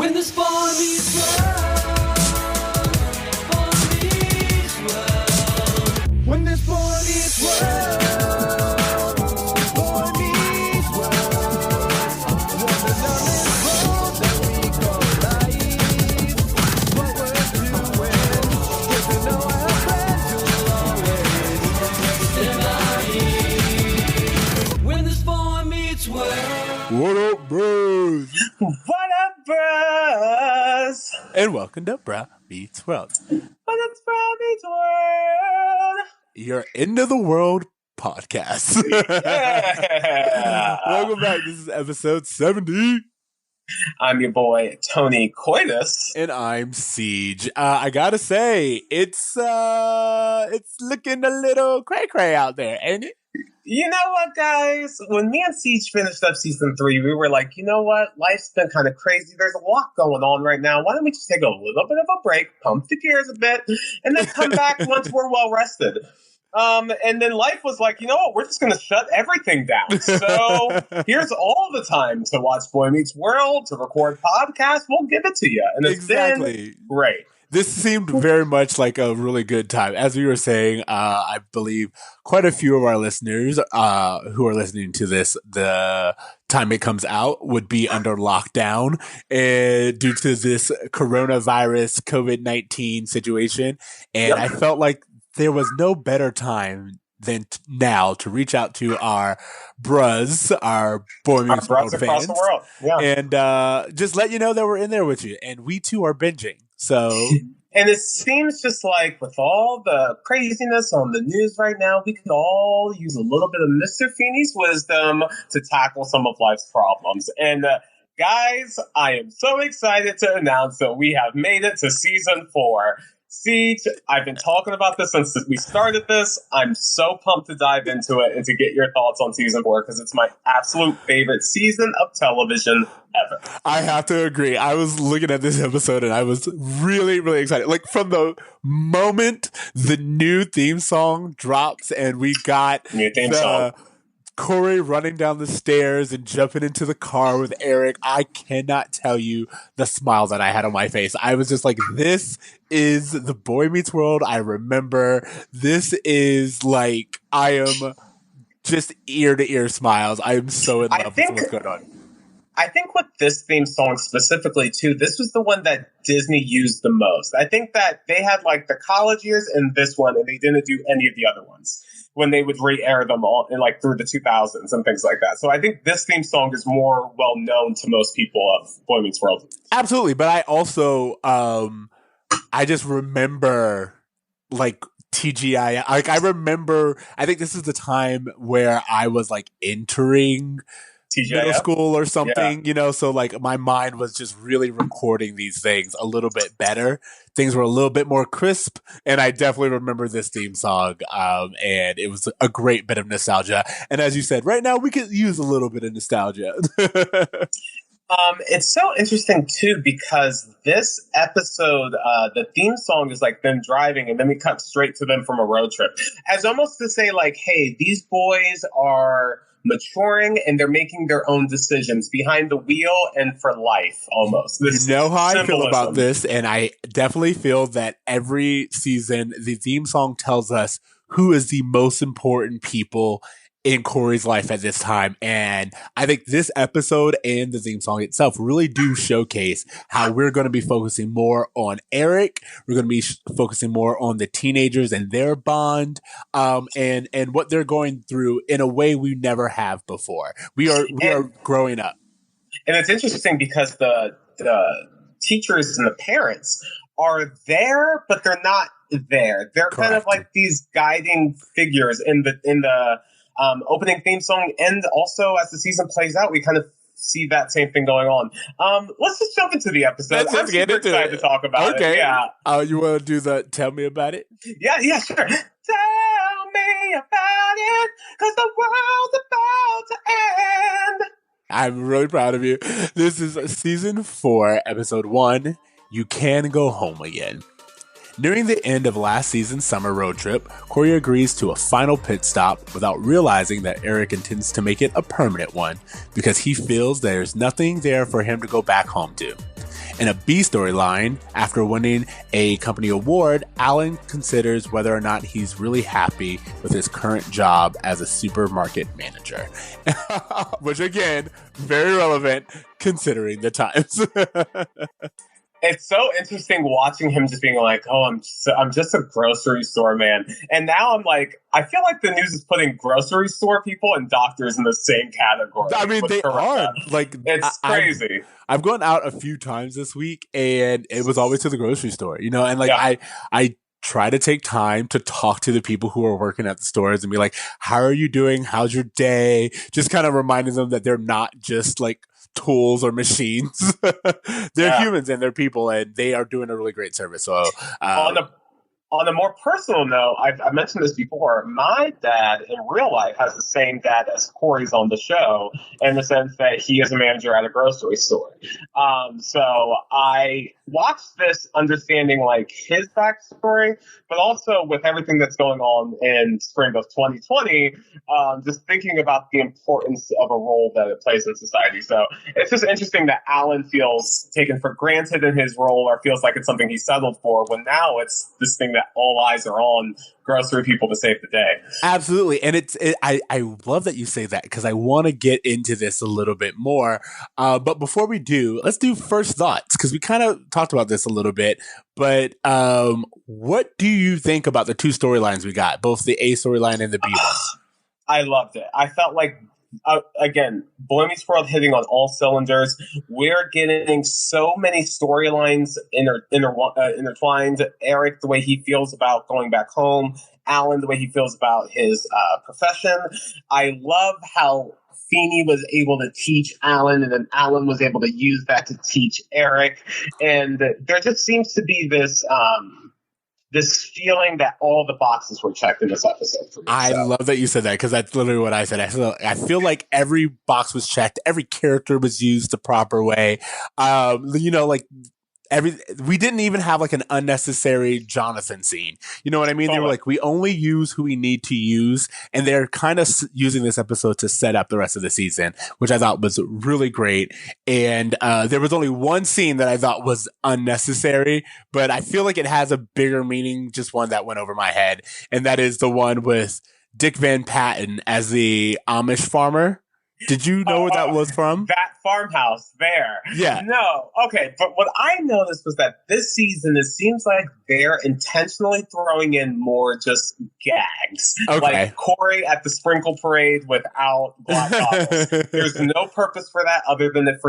When this boy meets world, boy meets world. When this boy meets world, boy meets world. When the road that we call life, what we're doing, get to know our friends will always. When this boy meets world. What up, bros? What up, bros? And welcome to Bra Meets World. What up, bro? Meets world. Your End of the World podcast. Yeah. Welcome back. This is episode 70. I'm your boy Tony Coitus. And I'm Siege. I gotta say, it's looking a little cray-cray out there, ain't it? You know what, guys? When me and Siege finished up season 3, we were like, you know what? Life's been kind of crazy. There's a lot going on right now. Why don't we just take a little bit of a break, pump the gears a bit, and then come back once we're well rested? And then life was like, you know what? We're just going to shut everything down. So here's all the time to watch Boy Meets World, to record podcasts. We'll give it to you. And it's been great. This seemed very much like a really good time. As we were saying, I believe quite a few of our listeners who are listening to this, the time it comes out, would be under lockdown due to this coronavirus COVID-19 situation. And I felt like there was no better time than now to reach out to our bros, our Boy Meets World fans, across the world. Yeah. And just let you know that we're in there with you. And we too are binging. So, and it seems just like with all the craziness on the news right now, we could all use a little bit of Mr. Feeney's wisdom to tackle some of life's problems. And guys, I am so excited to announce that we have made it to season 4. Siege, I've been talking about this since we started this. I'm so pumped to dive into it and to get your thoughts on season 4 because it's my absolute favorite season of television ever. I have to agree. I was looking at this episode and I was really, really excited. Like from the moment the new theme song drops and we got new theme song. Corey running down the stairs and jumping into the car with Eric, I cannot tell you the smile that I had on my face. I was just like, this is the Boy Meets World I remember. This is like, I am just ear to ear smiles. I am so in love with what's going on. I think with this theme song specifically, too, this was the one that Disney used the most. I think that they had like the college years and this one, and they didn't do any of the other ones when they would re-air them all in like through the 2000s and things like that. So I think this theme song is more well known to most people of Boy Meets World. Absolutely. But I also, I just remember like TGI. Like I remember, I think this is the time where I was like entering middle school or something, you know, so like my mind was just really recording these things a little bit better. Things were a little bit more crisp, and I definitely remember this theme song, and it was a great bit of nostalgia. And as you said, right now we could use a little bit of nostalgia. It's so interesting, too, because this episode, the theme song is like them driving, and then we cut straight to them from a road trip. As almost to say, like, hey, these boys are maturing and they're making their own decisions behind the wheel and for life almost. You know how I feel about this, and I definitely feel that every season the theme song tells us who is the most important people in Corey's life at this time. And I think this episode and the theme song itself really do showcase how we're going to be focusing more on Eric. We're going to be focusing more on the teenagers and their bond, and what they're going through in a way we never have before. We are growing up. And it's interesting because the teachers and the parents are there, but they're not there. They're kind of like these guiding figures in the opening theme song, and also as the season plays out, we kind of see that same thing going on. Let's just jump into the episode. I'm super excited to talk about it. Yeah. You want to do the tell me about it? Yeah, sure. Tell me about it, because the world's about to end. I'm really proud of you. This is season 4, episode 1, You Can Go Home Again. Nearing the end of last season's summer road trip, Corey agrees to a final pit stop without realizing that Eric intends to make it a permanent one because he feels there's nothing there for him to go back home to. In a B storyline, after winning a company award, Alan considers whether or not he's really happy with his current job as a supermarket manager. Which again, very relevant considering the times. It's so interesting watching him just being like, "Oh, I'm just a grocery store man," and now I'm like, I feel like the news is putting grocery store people and doctors in the same category. I mean, they are. Like, it's crazy. I've gone out a few times this week, and it was always to the grocery store, you know, and like I try to take time to talk to the people who are working at the stores and be like, "How are you doing? How's your day?" Just kind of reminding them that they're not just like tools or machines. They're humans and they're people, and they are doing a really great service. So on a more personal note, I've mentioned this before. My dad in real life has the same dad as Corey's on the show, in the sense that he is a manager at a grocery store. So I watched this understanding like his backstory, but also with everything that's going on in spring of 2020, just thinking about the importance of a role that it plays in society. So it's just interesting that Alan feels taken for granted in his role, or feels like it's something he settled for, when now it's this thing that all eyes are on grocery people to save the day. Absolutely. And I love that you say that, because I want to get into this a little bit more. But before we do, let's do first thoughts, because we kind of talked about this a little bit. But what do you think about the two storylines we got, both the A storyline and the B one? I loved it. I felt like, again, Boy Meets World hitting on all cylinders. We're getting so many storylines intertwined. Eric, the way he feels about going back home. Alan, the way he feels about his profession. I love how Feeny was able to teach Alan, and then Alan was able to use that to teach Eric. And there just seems to be this feeling that all the boxes were checked in this episode for me. I love that you said that, because that's literally what I said. I feel like every box was checked. Every character was used the proper way. You know, like we didn't even have like an unnecessary Jonathan scene. You know what I mean? They were like, we only use who we need to use. And they're kind of using this episode to set up the rest of the season, which I thought was really great. And there was only one scene that I thought was unnecessary, but I feel like it has a bigger meaning, just one that went over my head. And that is the one with Dick Van Patten as the Amish farmer. Did you know where that was from? That farmhouse there. Yeah. No. Okay. But what I noticed was that this season, it seems like they're intentionally throwing in more just gags. Okay. Like Corey at the sprinkle parade without black goggles. There's no purpose for that other than it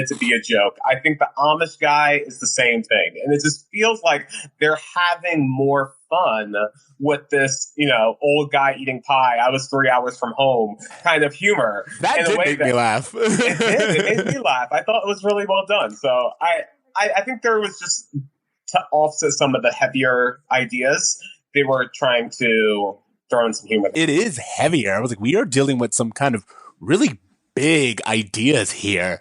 to be a joke. I think the Amish guy is the same thing. And it just feels like they're having more fun with this, you know, old guy eating pie, I was 3 hours from home kind of humor. That did make me laugh. It did. It made me laugh. I thought it was really well done. So I think there was just, to offset some of the heavier ideas, they were trying to throw in some humor. It is heavier. I was like, we are dealing with some kind of really big ideas here.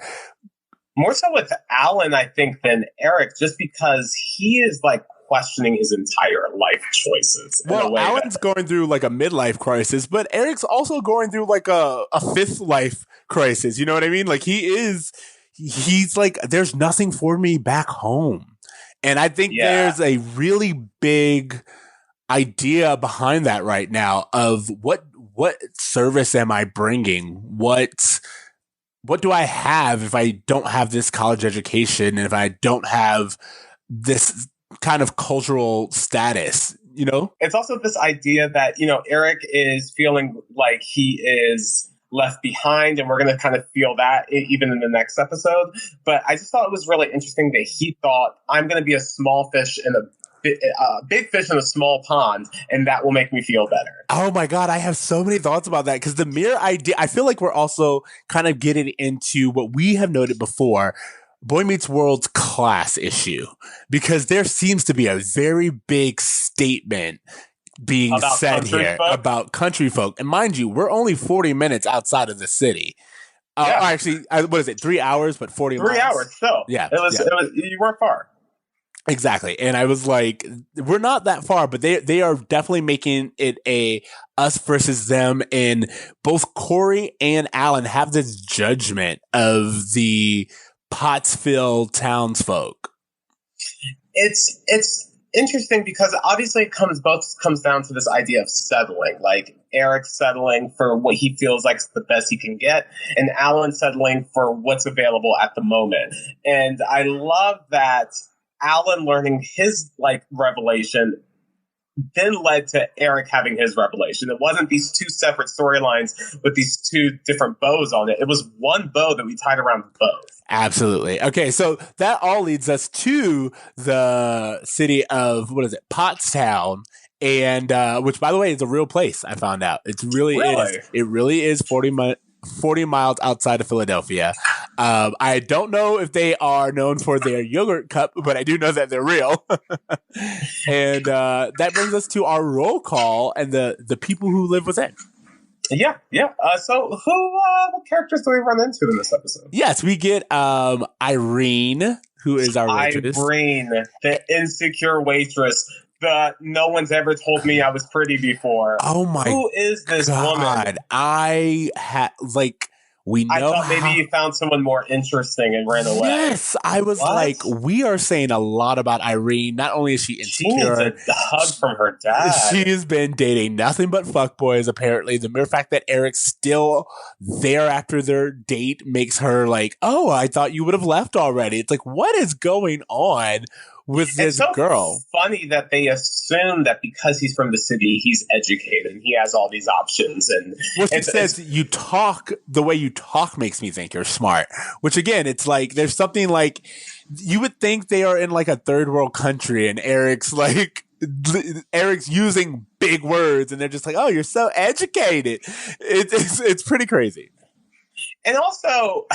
More so with Alan, I think, than Eric, just because he is like questioning his entire life choices. Well, Alan's going through like a midlife crisis, but Eric's also going through like a fifth life crisis. You know what I mean? Like he's like, there's nothing for me back home. And I think there's a really big idea behind that right now of what service am I bringing? What do I have if I don't have this college education, and if I don't have this kind of cultural status, you know? It's also this idea that, you know, Eric is feeling like he is left behind, and we're going to kind of feel that even in the next episode. But I just thought it was really interesting that he thought, I'm going to be a small fish in a big fish in a small pond, and that will make me feel better. Oh my God, I have so many thoughts about that, because the mere idea, I feel like we're also kind of getting into what we have noted before, Boy Meets World's class issue, because there seems to be a very big statement being said here about country folk. And mind you, we're only 40 minutes outside of the city. Actually, what is it? 3 hours, but 40 3 miles. hours still. Yeah. It was, you weren't far. Exactly. And I was like, we're not that far, but they are definitely making it a us versus them. And both Corey and Alan have this judgment of the Pottsville townsfolk. it's interesting because obviously it comes down to this idea of settling. Like Eric settling for what he feels like is the best he can get, and Alan settling for what's available at the moment. And I love that Alan learning his revelation then led to Eric having his revelation. It wasn't these two separate storylines with these two different bows on it. It was one bow that we tied around both. Absolutely. Okay, so that all leads us to the city of, what is it, Pottstown, and which, by the way, is a real place. I found out it really is. It really is 40 miles outside of Philadelphia. I don't know if they are known for their yogurt cup, but I do know that they're real. And that brings us to our roll call and the people who live within. Yeah. So what characters do we run into in this episode? Yes, we get Irene, who is our waitress. Irene, the insecure waitress. No one's ever told me I was pretty before. Oh my! Who is this woman? We know. I thought maybe you found someone more interesting and ran away. Yes, I was like, we are saying a lot about Irene. Not only is she insecure, she needs a hug from her dad. She has been dating nothing but fuckboys, apparently. The mere fact that Eric's still there after their date makes her like, oh, I thought you would have left already. It's like, what is going on with this girl? It's funny that they assume that because he's from the city, he's educated and he has all these options. And she says the way you talk makes me think you're smart. Which again, it's like there's something like you would think they are in like a third world country, and Eric's using big words, and they're just like, "Oh, you're so educated." It's pretty crazy. And also,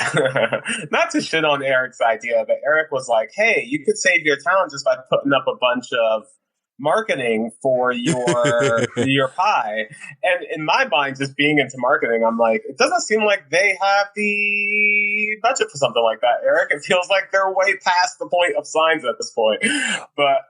not to shit on Eric's idea, but Eric was like, hey, you could save your town just by putting up a bunch of marketing for your pie. And in my mind, just being into marketing, I'm like, it doesn't seem like they have the budget for something like that, Eric. It feels like they're way past the point of signs at this point. But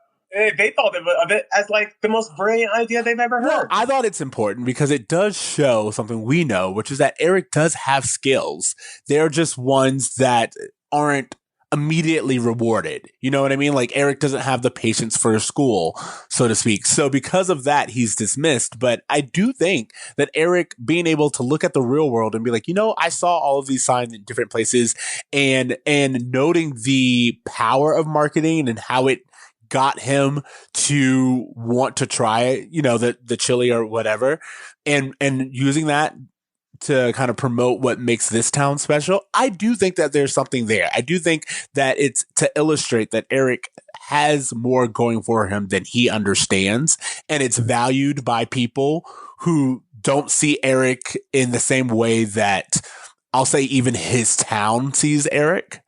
they thought of it as like the most brilliant idea they've ever heard. Well, I thought it's important because it does show something we know, which is that Eric does have skills. They're just ones that aren't immediately rewarded. You know what I mean? Like Eric doesn't have the patience for school, so to speak. So because of that, he's dismissed. But I do think that Eric being able to look at the real world and be like, I saw all of these signs in different places, and noting the power of marketing and how it got him to want to try, the chili or whatever, and using that to kind of promote what makes this town special. I do think that there's something there. I do think that it's to illustrate that Eric has more going for him than he understands, and it's valued by people who don't see Eric in the same way that I'll say even his town sees Eric.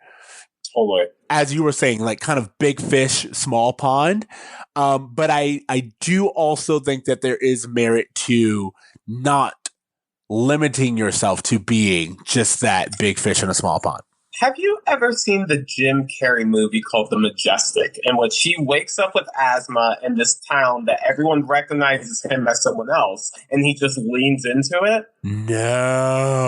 Totally. As you were saying, like kind of big fish, small pond. But I do also think that there is merit to not limiting yourself to being just that big fish in a small pond. Have you ever seen the Jim Carrey movie called The Majestic, in which he wakes up with asthma in this town that everyone recognizes him as someone else, and he just leans into it? No.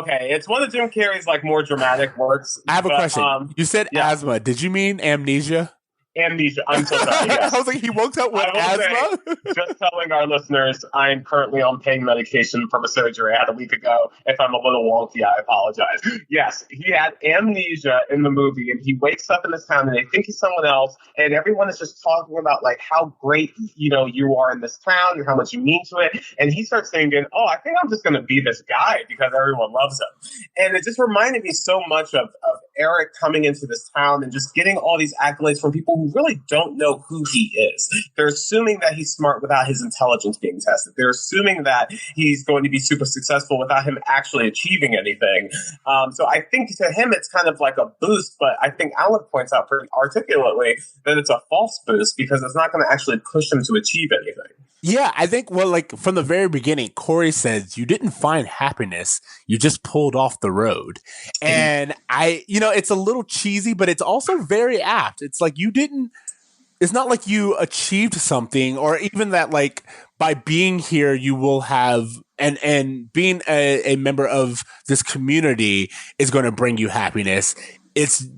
Okay, it's one of Jim Carrey's more dramatic works. I have a question. You said asthma. Did you mean amnesia? Amnesia. I'm so sorry. Yes. I was like, he woke up with asthma? Just telling our listeners, I am currently on pain medication from a surgery I had a week ago. If I'm a little wonky, I apologize. Yes, he had amnesia in the movie, and he wakes up in this town, and they think he's someone else, and everyone is just talking about how great you are in this town and how much you mean to it. And he starts thinking, oh, I think I'm just going to be this guy because everyone loves him. And it just reminded me so much of Eric coming into this town and just getting all these accolades from people who really don't know who he is. They're assuming that he's smart without his intelligence being tested. They're assuming that he's going to be super successful without him actually achieving anything. So I think to him, it's kind of like a boost, but I think Alan points out pretty articulately that it's a false boost because it's not going to actually push him to achieve anything. Yeah, I think, from the very beginning, Corey says, you didn't find happiness, you just pulled off the road. And it's a little cheesy, but it's also very apt. It's like it's not like you achieved something, or even that by being here, you will have, and being a member of this community is going to bring you happiness. It's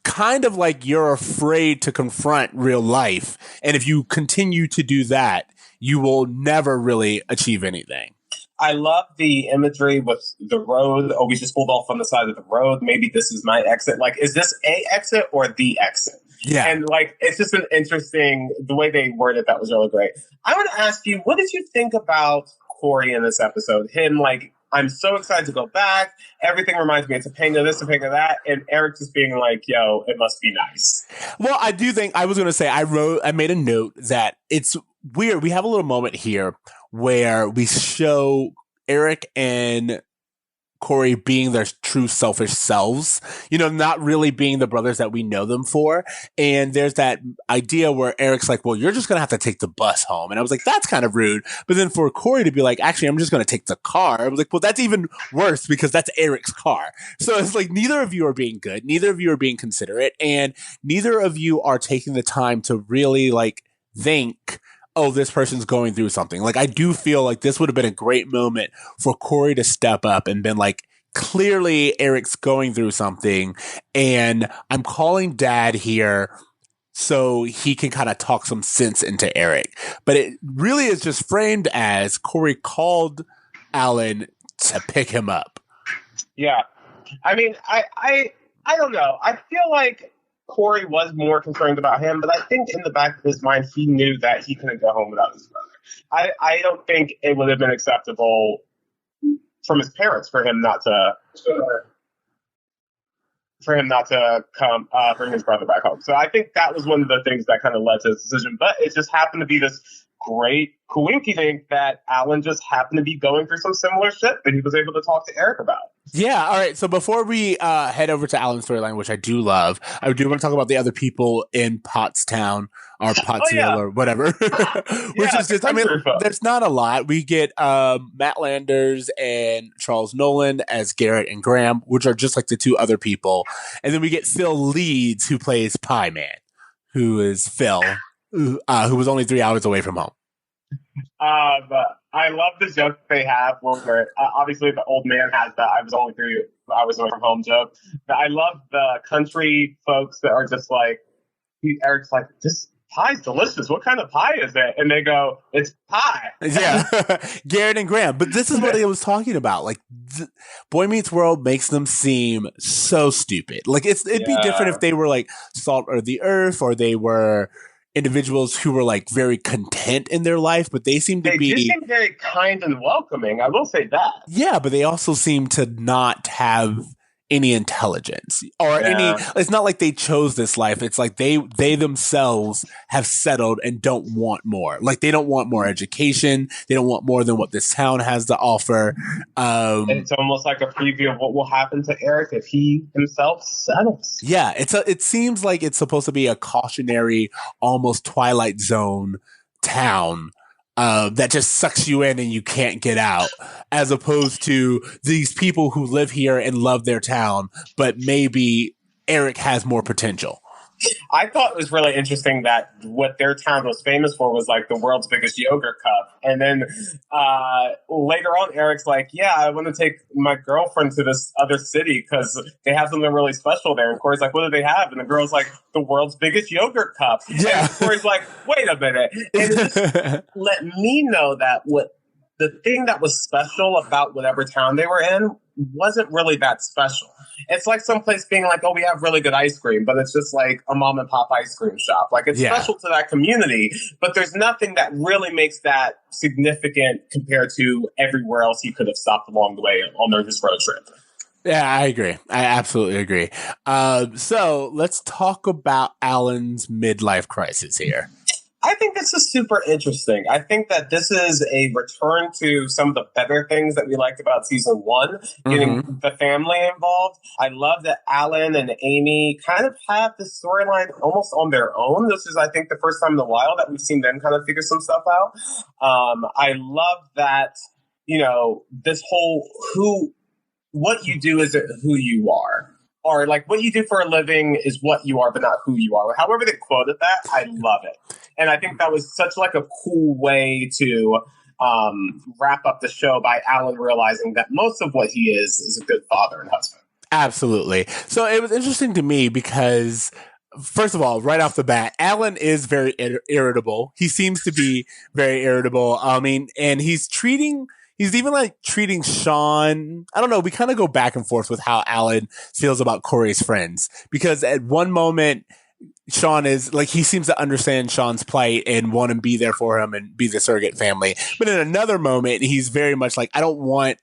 kind of like you're afraid to confront real life. And if you continue to do that, you will never really achieve anything. I love the imagery with the road. Oh, we just pulled off on the side of the road. Maybe this is my exit. Like, is this a exit or the exit? Yeah. And like, it's just an interesting, the way they worded that was really great. I want to ask you, what did you think about Corey in this episode? Him like, I'm so excited to go back. Everything reminds me of Topanga this, Topanga that. And Eric just being like, yo, it must be nice. Well, I do think I was going to say, I made a note that it's weird. We have a little moment here where we show Eric and Corey being their true selfish selves, not really being the brothers that we know them for. And there's that idea where Eric's like, well, you're just going to have to take the bus home. And I was like, that's kind of rude. But then for Corey to be like, actually, I'm just going to take the car. I was like, well, that's even worse because that's Eric's car. So it's like, neither of you are being good. Neither of you are being considerate. And neither of you are taking the time to really like think, oh, this person's going through something. Like, I do feel like this would have been a great moment for Corey to step up and been like, clearly Eric's going through something and I'm calling dad here so he can kind of talk some sense into Eric. But it really is just framed as Corey called Alan to pick him up. Yeah. I mean, I don't know. I feel like Corey was more concerned about him, but I think in the back of his mind, he knew that he couldn't go home without his brother. I don't think it would have been acceptable from his parents for him not to come bring his brother back home. So I think that was one of the things that kind of led to his decision. But it just happened to be this great coinky thing that Alan just happened to be going through some similar shit that he was able to talk to Eric about. Yeah. All right. So before we head over to Alan's storyline, which I do love, I do want to talk about the other people in Pottstown or Pottsville or whatever, which is just, I mean, there's not a lot. We get Matt Landers and Charles Nolan as Garrett and Graham, which are just like the two other people. And then we get Phil Leeds, who plays Pie Man, who is Phil, who was only 3 hours away from home. I love the joke they have where obviously the old man has the I was only 3 hours away from home joke. But I love the country folks that are just like, Eric's like, this pie's delicious. What kind of pie is it? And they go, it's pie. Yeah. Garrett and Graham. But this is what I was talking about. Like, Boy Meets World makes them seem so stupid. Like, it'd be different if they were like Salt of the Earth or they were individuals who were like very content in their life, but they seem to be very kind and welcoming. I will say that. Yeah, but they also seem to not have any intelligence or any. It's not like they chose this life. It's like they themselves have settled and don't want more. Like they don't want more education. They don't want more than what this town has to offer. It's almost like a preview of what will happen to Eric if he himself settles. Yeah, it seems like it's supposed to be a cautionary, almost Twilight Zone town. That just sucks you in and you can't get out, as opposed to these people who live here and love their town, but maybe Eric has more potential. I thought it was really interesting that what their town was famous for was like the world's biggest yogurt cup. And then later on, Eric's like, yeah, I want to take my girlfriend to this other city because they have something really special there. And Corey's like, what do they have? And the girl's like, the world's biggest yogurt cup. Yeah. And Corey's like, wait a minute. And it just let me know that the thing that was special about whatever town they were in wasn't really that special. It's like someplace being like, oh, we have really good ice cream, but it's just like a mom and pop ice cream shop. Like it's special to that community, but there's nothing that really makes that significant compared to everywhere else he could have stopped along the way on his road trip. Yeah, I agree. I absolutely agree. So let's talk about Alan's midlife crisis here. I think this is super interesting. I think that this is a return to some of the better things that we liked about season one, getting the family involved. I love that Alan and Amy kind of have the storyline almost on their own. This is, I think, the first time in a while that we've seen them kind of figure some stuff out. I love that, this whole what you do is who you are. Or like what you do for a living is what you are, but not who you are. However they quoted that, I love it. And I think that was such like a cool way to wrap up the show by Alan realizing that most of what he is a good father and husband. Absolutely. So it was interesting to me because, first of all, right off the bat, Alan is very irritable. He seems to be very irritable. I mean, and he's even like treating Sean. I don't know. We kind of go back and forth with how Alan feels about Corey's friends because at one moment, Sean is like, he seems to understand Sean's plight and want to be there for him and be the surrogate family. But in another moment, he's very much like, I don't want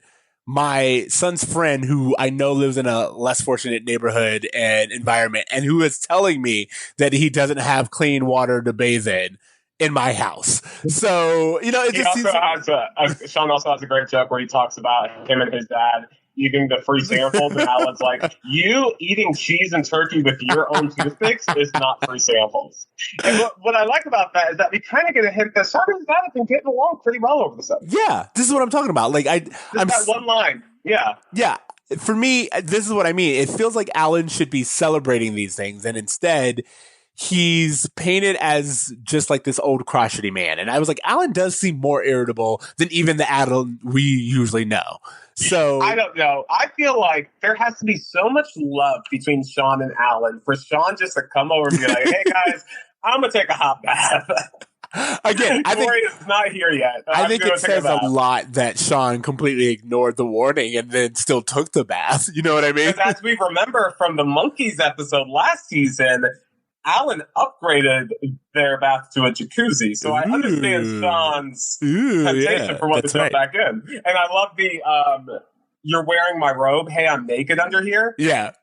my son's friend who I know lives in a less fortunate neighborhood and environment and who is telling me that he doesn't have clean water to bathe in my house. So, you know, it He just also seems has Sean also has a great joke where he talks about him and his dad eating the free samples, and Alan's like, "You eating cheese and turkey with your own toothpicks is not free samples." And what I like about that is that we kind of get a hint that Sean and his dad have been getting along pretty well over the season. yeah, this is what I'm talking about. Like I'm That one line, yeah. yeah, for me, this is what I mean. It feels like Alan should be celebrating these things, and instead, he's painted as just like this old crotchety man. And I was like, Alan does seem more irritable than even the Alan we usually know. So I don't know. I feel like there has to be so much love between Sean and Alan for Sean just to come over and be like, "Hey guys, I'm gonna take a hot bath." again, I think Corey is not here yet. I think gonna it take says a bath. lot that Sean completely ignored the warning and then still took the bath. You know what I mean? Because as we remember from the Monkeys episode last season, Alan upgraded their bath to a jacuzzi. So I understand Ooh. Sean's Ooh, temptation yeah, for what to that's jump right. back in. And I love the "you're wearing my robe, hey, I'm naked under here." Yeah.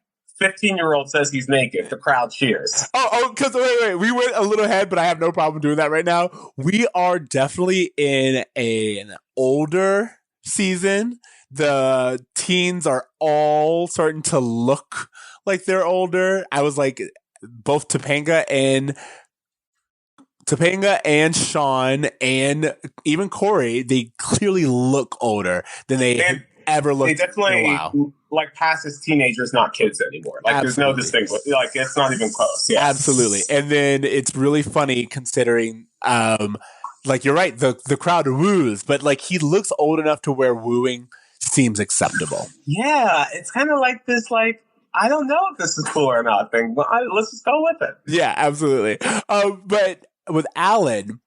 15-year-old says he's naked. The crowd cheers. Because wait, we went a little ahead, but I have no problem doing that right now. We are definitely in an older season. The teens are all starting to look like they're older. I was like, both Topanga and Sean and even Corey, they clearly look older than they And ever They looked in a definitely while. like pass as teenagers, not kids anymore. Like there's no Absolutely. distinction. Like it's not even close. Yeah. Absolutely. And then it's really funny considering like you're right, the crowd woos, but like he looks old enough to where wooing seems acceptable. Yeah, it's kind of like this. Like I don't know if this is cool or not thing, but let's just go with it. Yeah, absolutely. But with Alan,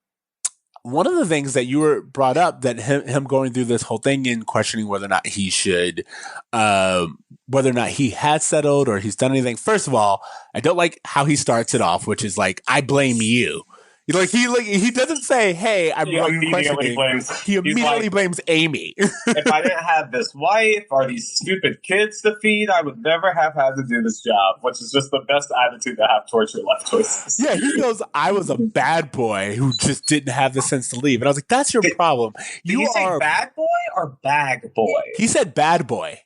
one of the things that you were brought up that him going through this whole thing and questioning whether or not he should, whether or not he has settled or he's done anything. First of all, I don't like how he starts it off, which is like, "I blame you." He doesn't say, "Hey, I'm He like, immediately questioning." blames. He he's immediately like, blames Amy. if I didn't have this wife or these stupid kids to feed, I would never have had to do this job, which is just the best attitude to have towards your life choices. Yeah, he goes, "I was a bad boy who just didn't have the sense to leave." And I was like, "That's your problem. Did you say bad boy or bag boy? He said bad boy.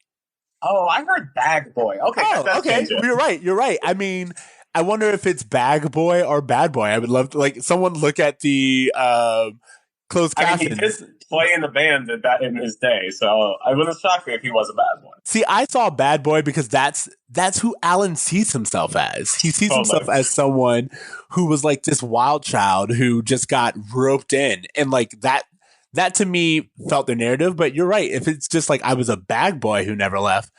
Oh, I heard bag boy. Okay, Oh, that's okay. You're right. You're right. I mean, I wonder if it's bag boy or bad boy. I would love to, like, someone look at the closed I mean, he captions. did play in the band in his day, so I wouldn't shock me if he was a bad boy. See, I saw bad boy because that's who Alan sees himself as. He sees himself as someone who was like this wild child who just got roped in, and like that to me felt the narrative. But you're right. If it's just like I was a bag boy who never left,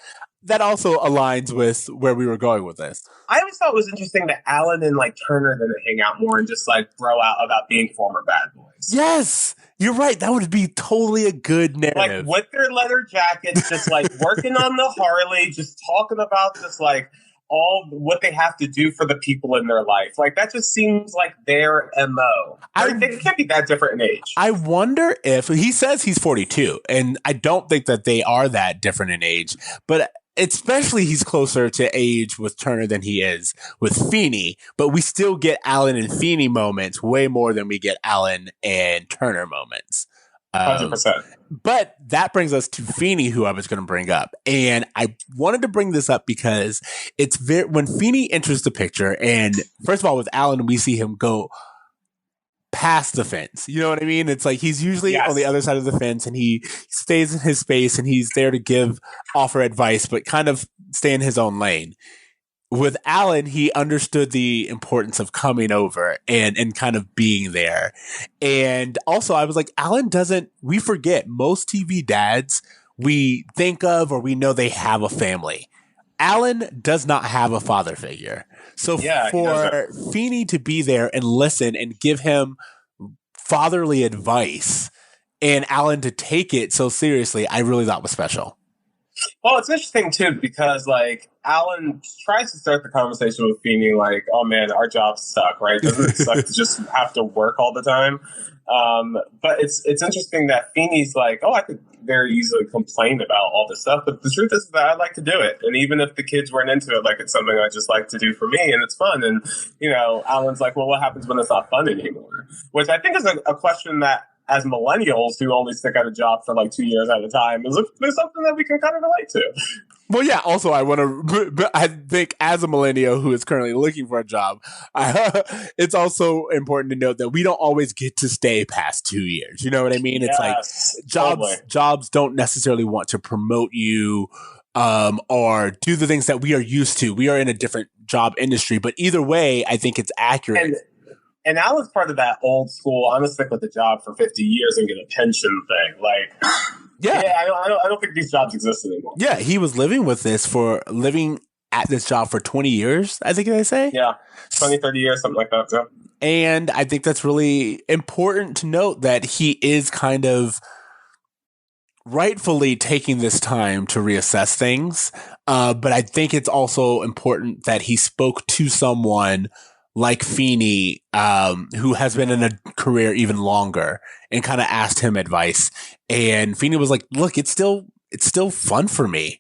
that also aligns with where we were going with this. I always thought it was interesting that Alan and like Turner didn't hang out more and just like throw out about being former bad boys. Yes, you're right. That would be totally a good Like narrative. with their leather jackets, just like working on the Harley, just talking about just like all what they have to do for the people in their life. Like that just seems like their MO. They can't be that different in age. I wonder if he says he's 42, and I don't think that they are that different in age, but especially he's closer to age with Turner than he is with Feeney, but we still get Alan and Feeney moments way more than we get Alan and Turner moments. 100%. But that brings us to Feeney, who I was going to bring up. And I wanted to bring this up because it's when Feeney enters the picture, and first of all, with Alan, we see him go past the fence. You know what I mean? It's like he's usually on the other side of the fence and he stays in his space and he's there to offer advice, but kind of stay in his own lane. With Alan, he understood the importance of coming over and kind of being there. And also I was like, we forget most TV dads we think of or we know they have a family. Alan does not have a father figure. So Yeah, for Feeney to be there and listen and give him fatherly advice and Alan to take it so seriously, I really thought was special. Well, it's interesting too because like Alan tries to start the conversation with Feeney like, "Oh man, our jobs suck, right? Doesn't it suck to just have to work all the time?" But it's interesting that Feeney's like, "Oh, I could very easily complain about all this stuff, but the truth is that I like to do it, and even if the kids weren't into it, like it's something I just like to do for me, and it's fun." And Alan's like, "Well, what happens when it's not fun anymore?" Which I think is a question that, as millennials who only stick at a job for like 2 years at a time, is something that we can kind of relate to. Well, yeah. Also, I think as a millennial who is currently looking for a job, it's also important to note that we don't always get to stay past 2 years. You know what I mean? It's like jobs don't necessarily want to promote you or do the things that we are used to. We are in a different job industry, but either way, I think it's accurate. And Alan's part of that old school, I'm going to stick with the job for 50 years and get a pension thing. Like, I don't think these jobs exist anymore. Yeah, he was living at this job for 20 years, I think they say. Yeah, 20, 30 years, something like that. Yeah. And I think that's really important to note that he is kind of rightfully taking this time to reassess things. But I think it's also important that he spoke to someone like Feeney, who has been in a career even longer, and kind of asked him advice. And Feeney was like, "Look, it's still fun for me.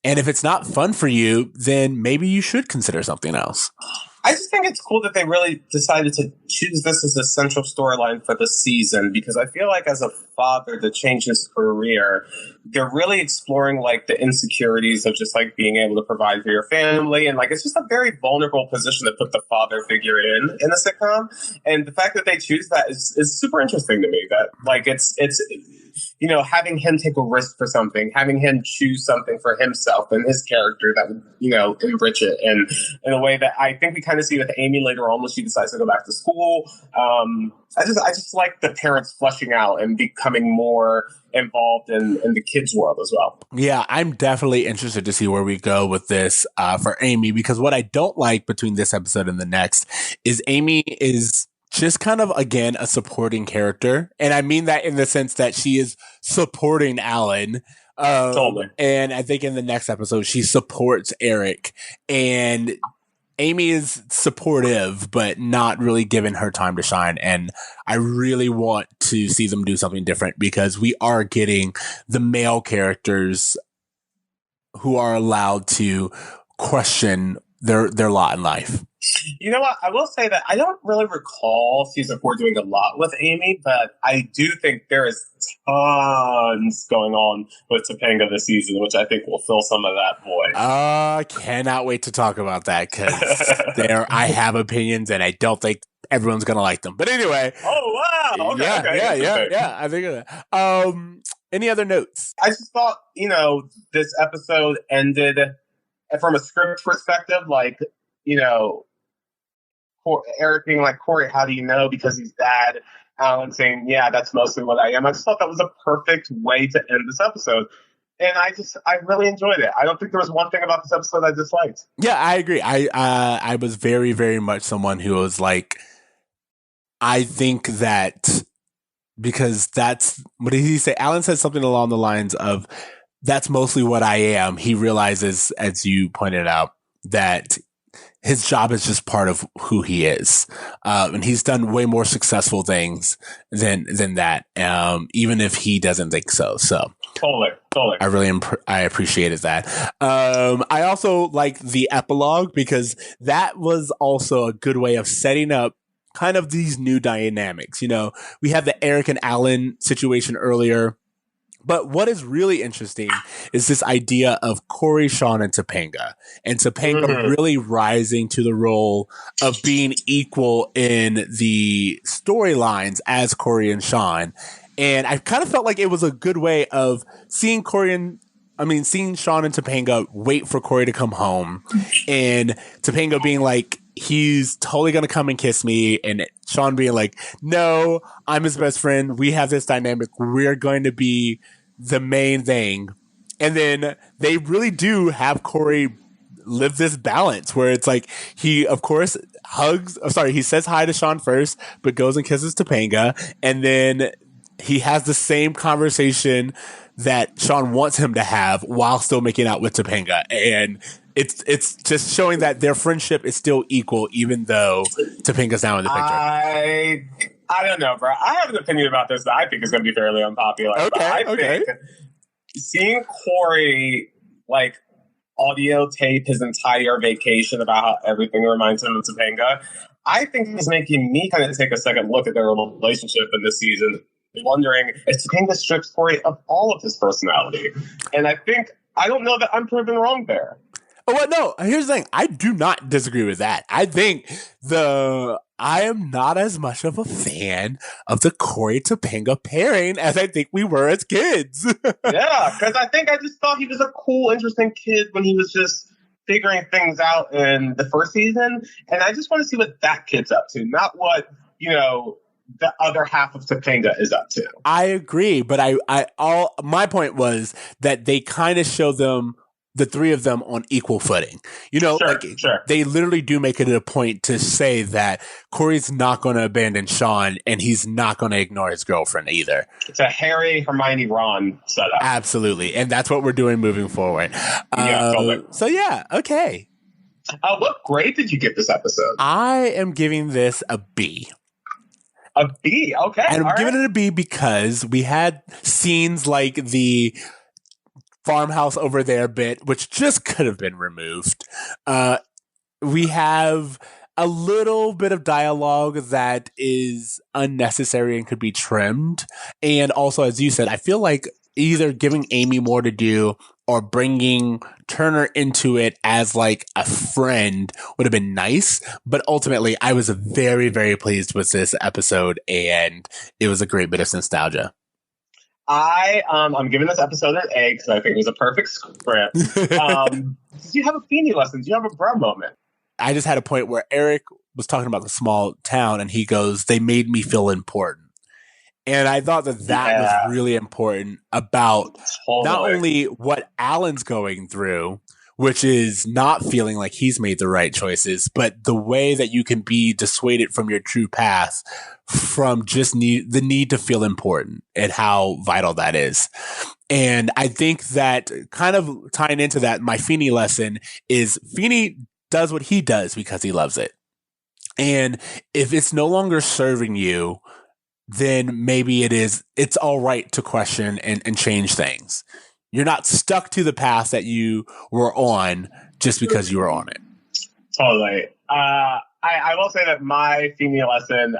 And if it's not fun for you, then maybe you should consider something else." I just think it's cool that they really decided to choose this as a central storyline for the season, because I feel like as a father to change his career, they're really exploring like the insecurities of just like being able to provide for your family. And like, it's just a very vulnerable position to put the father figure in a sitcom. And the fact that they choose that is super interesting to me, that like, it's having him take a risk for something, having him choose something for himself and his character that would, enrich it. And in a way that I think we kind of see with Amy later on when she decides to go back to school. I just like the parents fleshing out and becoming more involved in the kids' world as well. Yeah, I'm definitely interested to see where we go with this for Amy, because what I don't like between this episode and the next is Amy is just kind of, again, a supporting character. And I mean that in the sense that she is supporting Alan. Totally. And I think in the next episode, she supports Eric. And Amy is supportive, but not really giving her time to shine. And I really want to see them do something different, because we are getting the male characters who are allowed to question their lot in life. You know what? I will say that I don't really recall season 4 doing a lot with Amy, but I do think there is tons going on with Topanga this season, which I think will fill some of that void. Cannot wait to talk about that, because I have opinions and I don't think everyone's going to like them. But anyway. Oh, wow. Okay, yeah. I think of that. Any other notes? I just thought, this episode ended from a script perspective, like, Eric being like, "Corey, how do you know?" Because he's dad. Alan saying, "Yeah, that's mostly what I am." I just thought that was a perfect way to end this episode. And I really enjoyed it. I don't think there was one thing about this episode I disliked. Yeah, I agree. I was very, very much someone who was like, I think that because that's, what did he say? Alan said something along the lines of, "That's mostly what I am." He realizes, as you pointed out, that his job is just part of who he is. And he's done way more successful things than that. Even if he doesn't think so. So totally. I appreciated that. I also like the epilogue, because that was also a good way of setting up kind of these new dynamics. We had the Eric and Alan situation earlier. But what is really interesting is this idea of Corey, Sean, and Topanga. And Topanga really rising to the role of being equal in the storylines as Corey and Sean. And I kind of felt like it was a good way of seeing seeing Sean and Topanga wait for Corey to come home. And Topanga being like, "He's totally going to come and kiss me." And Sean being like, "No, I'm his best friend. We have this dynamic. We're going to be the main thing." And then they really do have Corey live this balance where it's like he, of course, he says hi to Sean first, but goes and kisses Topanga, and then he has the same conversation that Sean wants him to have while still making out with Topanga, and it's just showing that their friendship is still equal, even though Topanga's now in the picture. I don't know, bro. I have an opinion about this that I think is going to be fairly unpopular. Okay, but I think seeing Corey like audio tape his entire vacation about how everything reminds him of Topanga, I think it's making me kind of take a second look at their relationship in this season, wondering if Topanga strips Corey of all of his personality. And I don't know that I'm proven wrong there. Oh, well, no, here's the thing. I do not disagree with that. I think I am not as much of a fan of the Corey Topanga pairing as I think we were as kids. Yeah, because I just thought he was a cool, interesting kid when he was just figuring things out in the first season. And I just want to see what that kid's up to, not what, the other half of Topanga is up to. I agree, but my point was that they kind of show them, the three of them, on equal footing. Sure. They literally do make it a point to say that Corey's not going to abandon Sean, and he's not going to ignore his girlfriend either. It's a Harry, Hermione, Ron setup. Absolutely, and that's what we're doing moving forward. Totally. So yeah, okay. What grade did you give this episode? I am giving this a B. A B, okay. And I'm giving it a B because we had scenes like the farmhouse over there bit, which just could have been removed. We have a little bit of dialogue that is unnecessary and could be trimmed. And also, as you said, I feel like either giving Amy more to do or bringing Turner into it as like a friend would have been nice. But ultimately, I was very, very pleased with this episode, and it was a great bit of nostalgia. I'm giving this episode an A because I think it was a perfect script. Did you have a Feeny lesson? Did you have a bro moment? I just had a point where Eric was talking about the small town, and he goes, "They made me feel important." And I thought that was really important about not only what Alan's going through, which is not feeling like he's made the right choices, but the way that you can be dissuaded from your true path from just the need to feel important and how vital that is. And I think that kind of tying into that, my Feeny lesson is Feeny does what he does because he loves it. And if it's no longer serving you, then maybe it's all right to question and change things. You're not stuck to the path that you were on just because you were on it. Totally. I will say that my Feeny lesson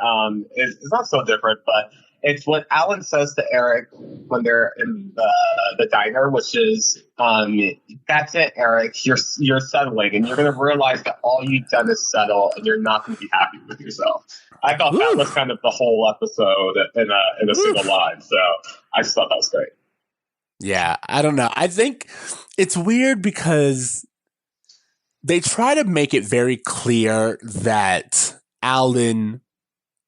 is not so different, but it's what Alan says to Eric when they're in the diner, which is, that's it, Eric. You're settling, and you're going to realize that all you've done is settle, and you're not going to be happy with yourself. I thought that was kind of the whole episode in a single line, so I just thought that was great. Yeah, I don't know. I think it's weird because they try to make it very clear that Alan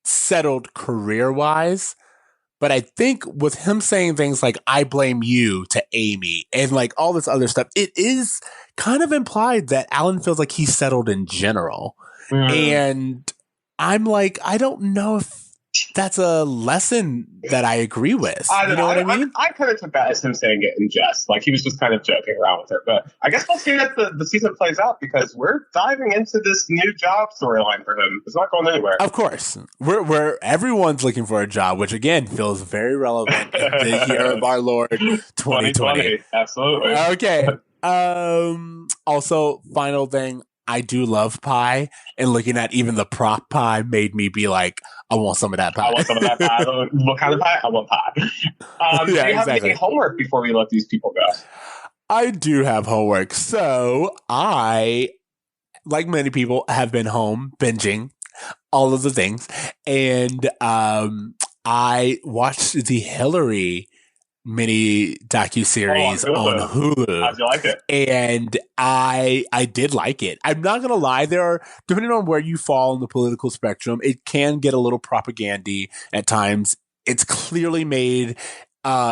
settled career-wise, but I think with him saying things like, "I blame you" to Amy and like all this other stuff, it is kind of implied that Alan feels like he's settled in general. And I'm like, I don't know if that's a lesson that I agree with. You know what I mean? I kind of took that as him saying it in jest. Like he was just kind of joking around with her. But I guess we'll see as the season plays out because we're diving into this new job storyline for him. It's not going anywhere. Of course. We're everyone's looking for a job, which again feels very relevant in the year of our Lord 2020. Absolutely. Okay. Also, final thing. I do love pie, and looking at even the prop pie made me be like, I want some of that pie. I want some of that pie. What kind of pie? I want pie. Do you have any homework before we let these people go? I do have homework. So I, like many people, have been home binging all of the things. And I watched the Hillary mini docuseries on Hulu. How'd you like it? And I did like it. I'm not gonna lie, depending on where you fall in the political spectrum, it can get a little propagandy at times. It's clearly made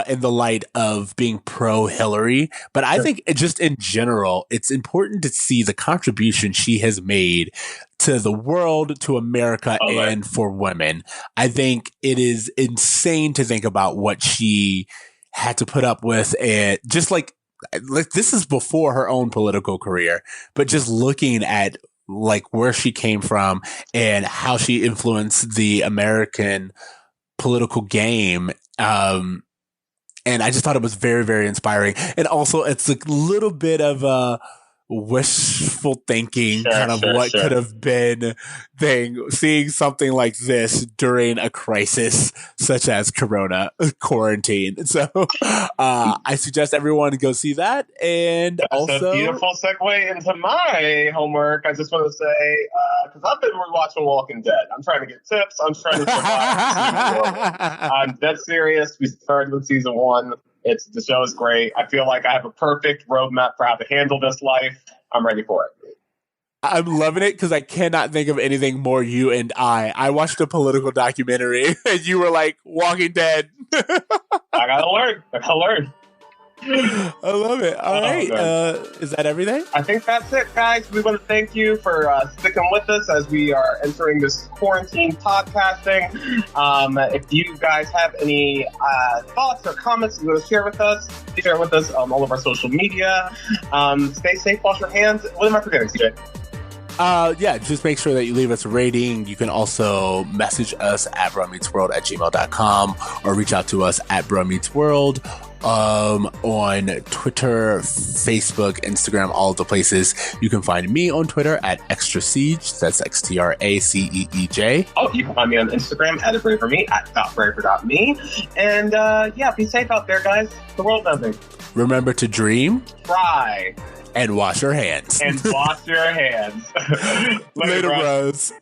in the light of being pro Hillary, but I think just in general, it's important to see the contribution she has made to the world, to America, and for women. I think it is insane to think about what she had to put up with, and just like this is before her own political career, but just looking at like where she came from and how she influenced the American political game. And I just thought it was very, very inspiring. And also it's a little bit of wishful thinking, kind of what could have been thing, seeing something like this during a crisis such as Corona quarantine. So I suggest everyone go see that. And that's also a beautiful segue into my homework. I just want to say, because I've been rewatching Walking Dead. I'm trying to get tips. I'm trying to survive. I'm dead serious. We started with season 1. The show is great. I feel like I have a perfect roadmap for how to handle this life. I'm ready for it. I'm loving it because I cannot think of anything more you and I watched a political documentary and you were like, Walking Dead. I gotta learn. I love it. All right. Is that everything? I think that's it, guys. We want to thank you for sticking with us as we are entering this quarantine podcasting. If you guys have any thoughts or comments you want to share with us, please share with us on all of our social media. Stay safe, wash your hands. What am I forgetting, CJ? Yeah, just make sure that you leave us a rating. You can also message us at bromeetsworld@gmail.com or reach out to us at bromeetsworld on Twitter, Facebook, Instagram, all of the places. You can find me on Twitter at Extra Siege. That's XTRACEEJ. Oh, you can find me on Instagram at @braverme, at .braver.me. And yeah, be safe out there, guys. The world's ending. Remember to dream, try, and wash your hands. And wash your hands. Later, bros.